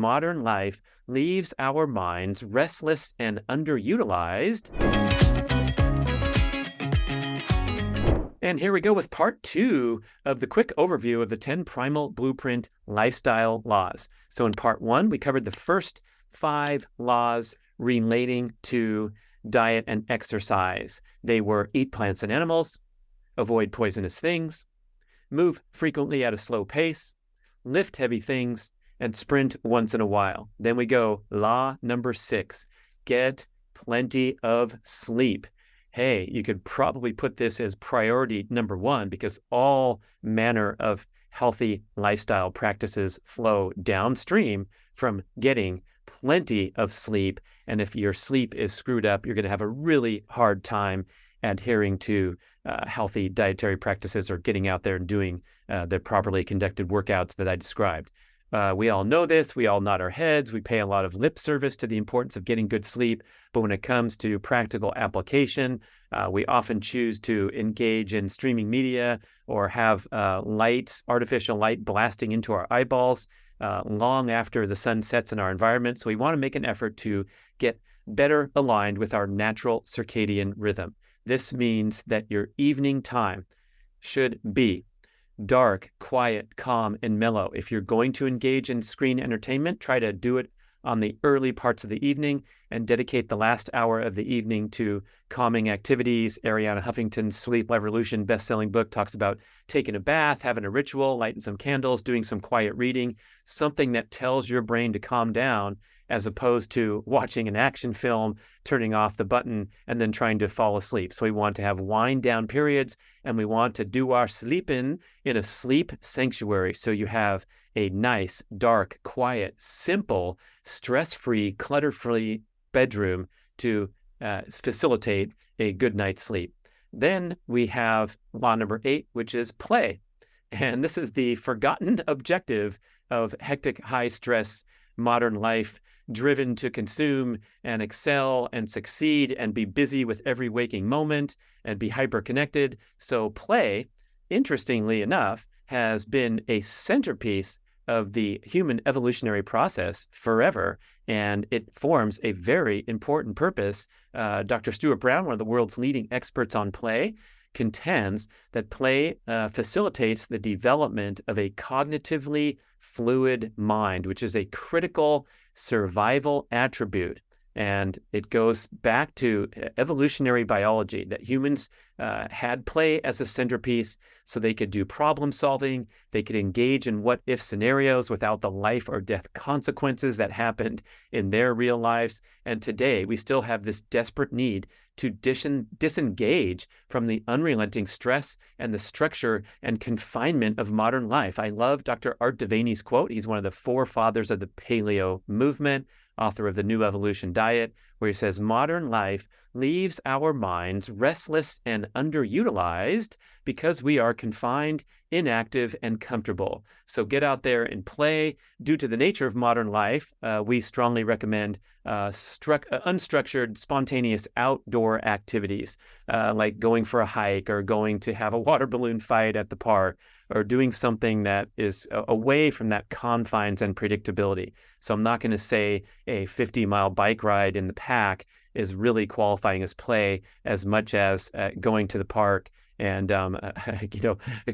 modern life leaves our minds restless and underutilized. And here we go with part 2 of the quick overview of the 10 Primal Blueprint lifestyle laws. So in part 1, we covered the first 5 laws relating to diet and exercise. They were eat plants and animals, avoid poisonous things, move frequently at a slow pace, lift heavy things, and sprint once in a while. Then we go law number 6, get plenty of sleep. Hey, you could probably put this as priority number 1 because all manner of healthy lifestyle practices flow downstream from getting plenty of sleep. And if your sleep is screwed up, you're going to have a really hard time adhering to healthy dietary practices or getting out there and doing the properly conducted workouts that I described. We all know this. We all nod our heads. We pay a lot of lip service to the importance of getting good sleep. But when it comes to practical application, we often choose to engage in streaming media or have artificial light blasting into our eyeballs long after the sun sets in our environment. So we want to make an effort to get better aligned with our natural circadian rhythm. This means that your evening time should be dark, quiet, calm, and mellow. If you're going to engage in screen entertainment, try to do it on the early parts of the evening and dedicate the last hour of the evening to calming activities. Arianna Huffington's Sleep Revolution best-selling book talks about taking a bath, having a ritual, lighting some candles, doing some quiet reading, something that tells your brain to calm down, as opposed to watching an action film, turning off the button, and then trying to fall asleep. So we want to have wind down periods, and we want to do our sleeping in a sleep sanctuary. So you have a nice, dark, quiet, simple, stress-free, clutter-free bedroom to facilitate a good night's sleep. Then we have law number 8, which is play. And this is the forgotten objective of hectic, high-stress modern life, driven to consume and excel and succeed and be busy with every waking moment and be hyper-connected. So play, interestingly enough, has been a centerpiece of the human evolutionary process forever, and it forms a very important purpose. Dr. Stuart Brown, one of the world's leading experts on play, contends that play facilitates the development of a cognitively fluid mind, which is a critical survival attribute. And it goes back to evolutionary biology, that humans had play as a centerpiece so they could do problem solving. They could engage in what-if scenarios without the life or death consequences that happened in their real lives. And today, we still have this desperate need to disengage from the unrelenting stress and the structure and confinement of modern life. I love Dr. Art Devaney's quote. He's one of the forefathers of the paleo movement, author of the New Evolution Diet, where he says, modern life leaves our minds restless and underutilized because we are confined, inactive, and comfortable. So get out there and play. Due to the nature of modern life, we strongly recommend unstructured, spontaneous outdoor activities, like going for a hike or going to have a water balloon fight at the park, or doing something that is away from that confines and predictability. So I'm not going to say a 50-mile bike ride in the pack is really qualifying as play as much as going to the park and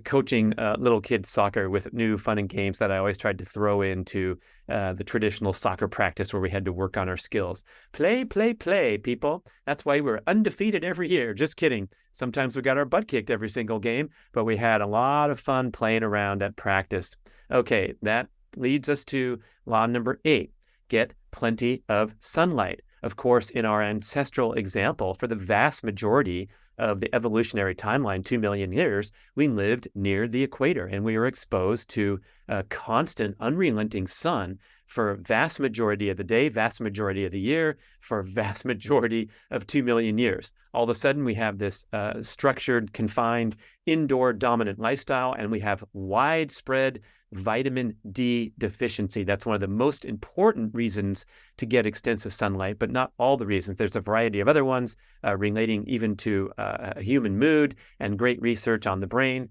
coaching little kids soccer with new fun and games that I always tried to throw into the traditional soccer practice where we had to work on our skills. Play, play, play, people. That's why we're undefeated every year. Just kidding. Sometimes we got our butt kicked every single game, but we had a lot of fun playing around at practice. Okay, that leads us to law number 8. Get plenty of sunlight. Of course, in our ancestral example, for the vast majority of the evolutionary timeline, 2 million years, we lived near the equator and we were exposed to a constant, unrelenting sun for vast majority of the day, vast majority of the year, for vast majority of 2 million years. all of a sudden we have this structured, confined, indoor dominant lifestyle, and we have widespread vitamin D deficiency. That's one of the most important reasons to get extensive sunlight, but not all the reasons. There's a variety of other ones relating even to human mood and great research on the brain.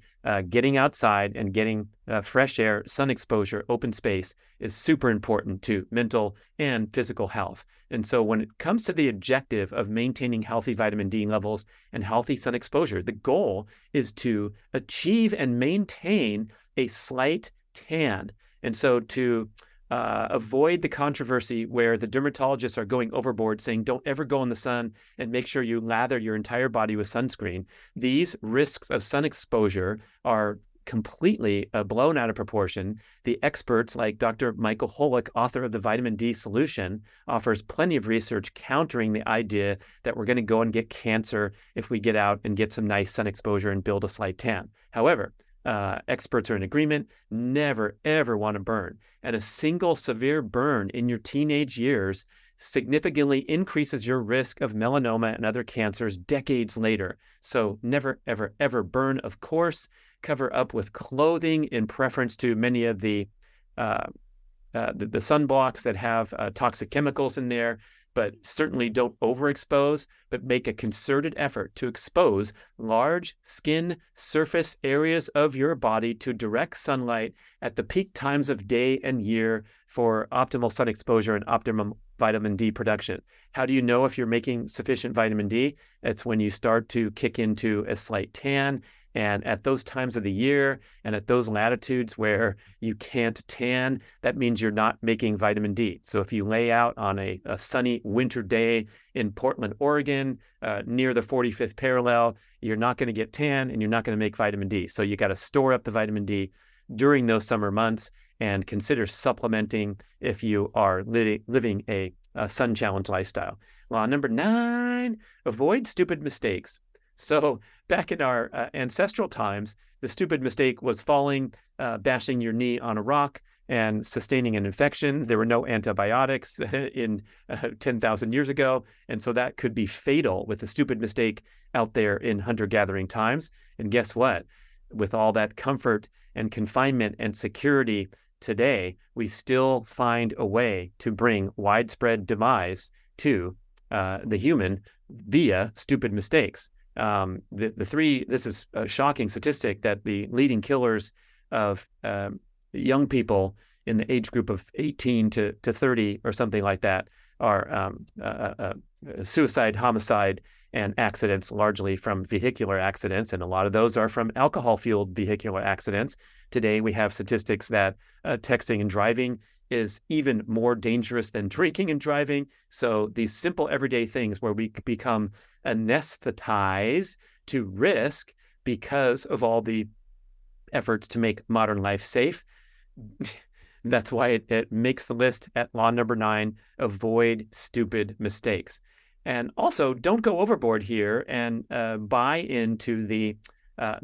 Getting outside and getting fresh air, sun exposure, open space is super important to mental and physical health. And so when it comes to the objective of maintaining healthy vitamin D levels and healthy sun exposure, the goal is to achieve and maintain a slight tan. And so to avoid the controversy where the dermatologists are going overboard saying, don't ever go in the sun and make sure you lather your entire body with sunscreen, these risks of sun exposure are completely blown out of proportion. The experts like Dr. Michael Holick, author of the Vitamin D Solution, offers plenty of research countering the idea that we're going to go and get cancer if we get out and get some nice sun exposure and build a slight tan. However, experts are in agreement, never, ever want to burn. And a single severe burn in your teenage years significantly increases your risk of melanoma and other cancers decades later. So never, ever, ever burn, of course. Cover up with clothing in preference to many of the sunblocks that have toxic chemicals in there, but certainly don't overexpose, but make a concerted effort to expose large skin surface areas of your body to direct sunlight at the peak times of day and year for optimal sun exposure and optimum vitamin D production. How do you know if you're making sufficient vitamin D? It's when you start to kick into a slight tan. And at those times of the year and at those latitudes where you can't tan, that means you're not making vitamin D. So if you lay out on a sunny winter day in Portland, Oregon, near the 45th parallel, you're not going to get tan and you're not going to make vitamin D. So you got to store up the vitamin D during those summer months and consider supplementing if you are living a sun challenge lifestyle. Law number 9, avoid stupid mistakes. So back in our ancestral times, the stupid mistake was falling, bashing your knee on a rock, and sustaining an infection. There were no antibiotics in 10,000 years ago, and so that could be fatal with a stupid mistake out there in hunter-gathering times. And guess what? With all that comfort and confinement and security today, we still find a way to bring widespread demise to the human via stupid mistakes. This is a shocking statistic that the leading killers of young people in the age group of 18 to 30 or something like that are suicide, homicide, and accidents, largely from vehicular accidents. And a lot of those are from alcohol-fueled vehicular accidents. Today, we have statistics that texting and driving is even more dangerous than drinking and driving. So these simple everyday things where we become anesthetized to risk because of all the efforts to make modern life safe. That's why it makes the list at law number 9, avoid stupid mistakes. And also don't go overboard here and buy into the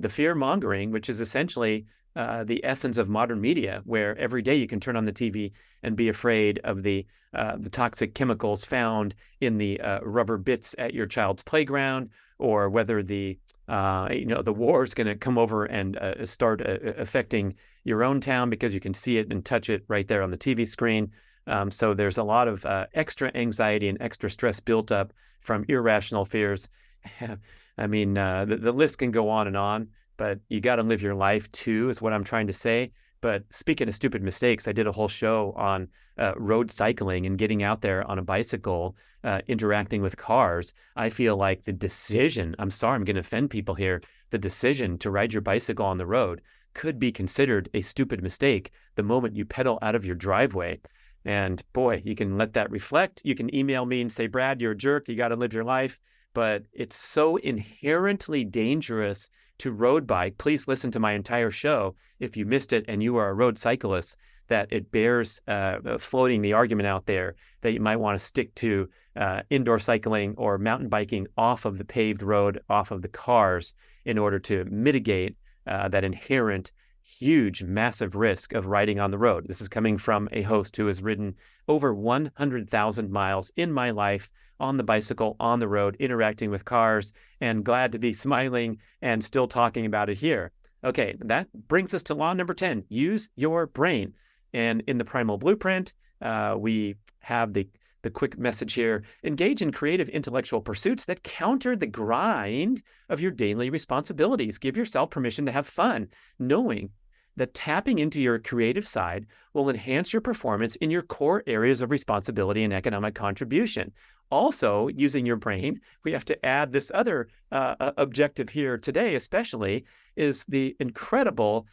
fear mongering, which is essentially the essence of modern media, where every day you can turn on the TV and be afraid of the toxic chemicals found in the rubber bits at your child's playground, or whether the war is going to come over and start affecting your own town because you can see it and touch it right there on the TV screen. So there's a lot of extra anxiety and extra stress built up from irrational fears. I mean, the list can go on, but you got to live your life too, is what I'm trying to say. But speaking of stupid mistakes, I did a whole show on road cycling and getting out there on a bicycle, interacting with cars. I feel like the decision, I'm sorry, I'm going to offend people here, the decision to ride your bicycle on the road could be considered a stupid mistake the moment you pedal out of your driveway. And boy, you can let that reflect. You can email me and say, Brad, you're a jerk. You got to live your life. But it's so inherently dangerous to road bike. Please listen to my entire show if you missed it and you are a road cyclist, that it bears floating the argument out there that you might want to stick to indoor cycling or mountain biking off of the paved road, off of the cars, in order to mitigate that inherent huge, massive risk of riding on the road. This is coming from a host who has ridden over 100,000 miles in my life on the bicycle, on the road, interacting with cars, and glad to be smiling and still talking about it here. Okay, that brings us to law number 10, use your brain. And in the Primal Blueprint, we have the quick message here: engage in creative intellectual pursuits that counter the grind of your daily responsibilities. Give yourself permission to have fun, knowing that tapping into your creative side will enhance your performance in your core areas of responsibility and economic contribution. Also, using your brain, we have to add this other objective here today, especially, is the incredible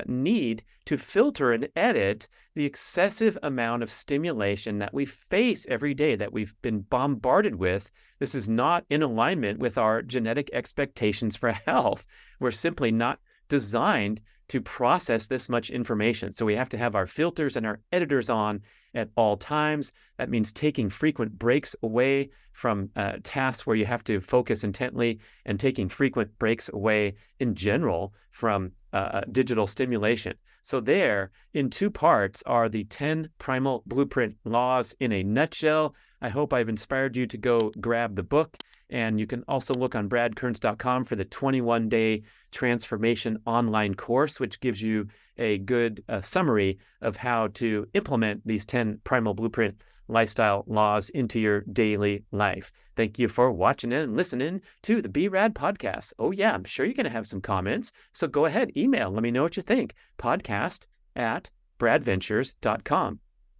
need to filter and edit the excessive amount of stimulation that we face every day, that we've been bombarded with. This is not in alignment with our genetic expectations for health. We're simply not designed to process this much information. So we have to have our filters and our editors on at all times. That means taking frequent breaks away from tasks where you have to focus intently, and taking frequent breaks away in general from digital stimulation. So there, in 2 parts, are the 10 Primal Blueprint laws in a nutshell. I hope I've inspired you to go grab the book. And you can also look on bradkearns.com for the 21-day transformation online course, which gives you a good summary of how to implement these 10 Primal Blueprint lifestyle laws into your daily life. Thank you for watching and listening to the B.rad podcast. Oh yeah, I'm sure you're going to have some comments. So go ahead, email. Let me know what you think. podcast@bradventures.com.